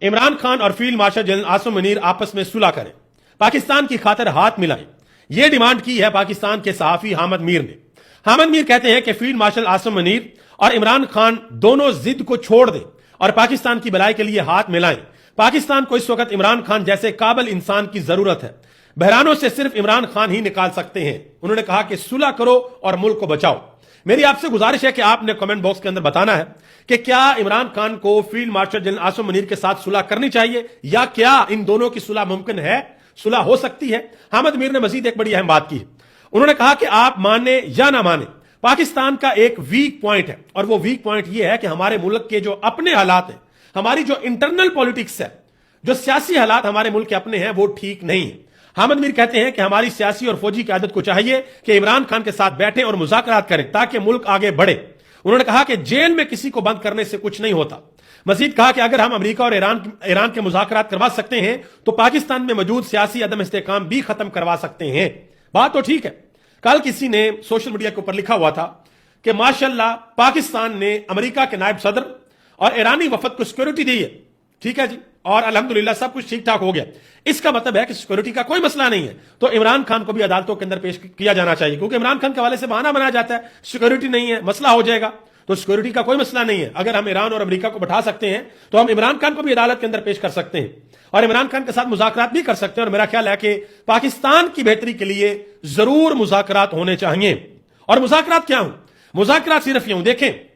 عمران خان اور field marshal general Asim Munir آپس میں صلح کریں، پاکستان کی خاطر ہاتھ ملائیں، یہ ڈیمانڈ کی ہے پاکستان کے صحافی حامد میر نے۔ حامد میر کہتے ہیں کہ فیلڈ مارشل عاصم منیر اور عمران خان دونوں ضد کو چھوڑ دیں اور پاکستان کی بھلائی کے لیے ہاتھ ملائیں۔ پاکستان کو اس وقت عمران خان جیسے قابل انسان کی ضرورت ہے، بحرانوں سے صرف عمران خان ہی نکال سکتے ہیں۔ انہوں نے کہا کہ صلح کرو اور ملک کو بچاؤ۔ میری آپ سے گزارش ہے کہ آپ نے کمنٹ باکس کے اندر بتانا ہے کہ کیا عمران خان کو field marshal general Asim Munir کے ساتھ صلح کرنی چاہیے یا کیا ان دونوں کی صلح ممکن ہے، صلح ہو سکتی ہے۔ حامد میر نے مزید ایک بڑی اہم بات کی، انہوں نے کہا کہ آپ مانے یا نہ مانے، پاکستان کا ایک ویک پوائنٹ ہے، اور وہ ویک پوائنٹ یہ ہے کہ ہمارے ملک کے جو اپنے حالات ہیں، ہماری جو انٹرنل پولیٹکس ہے، جو سیاسی حالات ہمارے ملک کے اپنے ہیں، وہ ٹھیک نہیں ہیں۔ حامد میر کہتے ہیں کہ ہماری سیاسی اور فوجی قیادت کو چاہیے کہ عمران خان کے ساتھ بیٹھیں اور مذاکرات کریں تاکہ ملک آگے بڑھے۔ انہوں نے کہا کہ جیل میں کسی کو بند کرنے سے کچھ نہیں ہوتا۔ مزید کہا کہ اگر ہم امریکہ اور ایران کے مذاکرات کروا سکتے ہیں تو پاکستان میں موجود سیاسی عدم استحکام بھی ختم کروا سکتے ہیں۔ بات تو ٹھیک ہے۔ کل کسی نے سوشل میڈیا کے اوپر لکھا ہوا تھا کہ ماشاءاللہ پاکستان نے امریکہ کے نائب صدر اور ایرانی وفد کو سیکورٹی دی ہے، ٹھیک ہے جی، اور الحمدللہ سب کچھ ٹھیک ٹھاک ہو گیا۔ اس کا مطلب ہے کہ سیکورٹی کا کوئی مسئلہ نہیں ہے، تو عمران خان کو بھی عدالتوں کے اندر پیش کیا جانا چاہیے، کیونکہ عمران خان کے حوالے سے بہانہ بنایا جاتا ہے سیکورٹی نہیں ہے، مسئلہ ہو جائے گا، تو سیکورٹی کا کوئی مسئلہ نہیں ہے۔ اگر ہم ایران اور امریکہ کو بٹھا سکتے ہیں تو ہم عمران خان کو بھی عدالت کے اندر پیش کر سکتے ہیں اور عمران خان کے ساتھ مذاکرات بھی کر سکتے ہیں، اور میرا خیال ہے کہ پاکستان کی بہتری کے لیے ضرور مذاکرات ہونے چاہیے۔ اور مذاکرات کیا ہوں؟ مذاکرات صرف یوں دیکھیں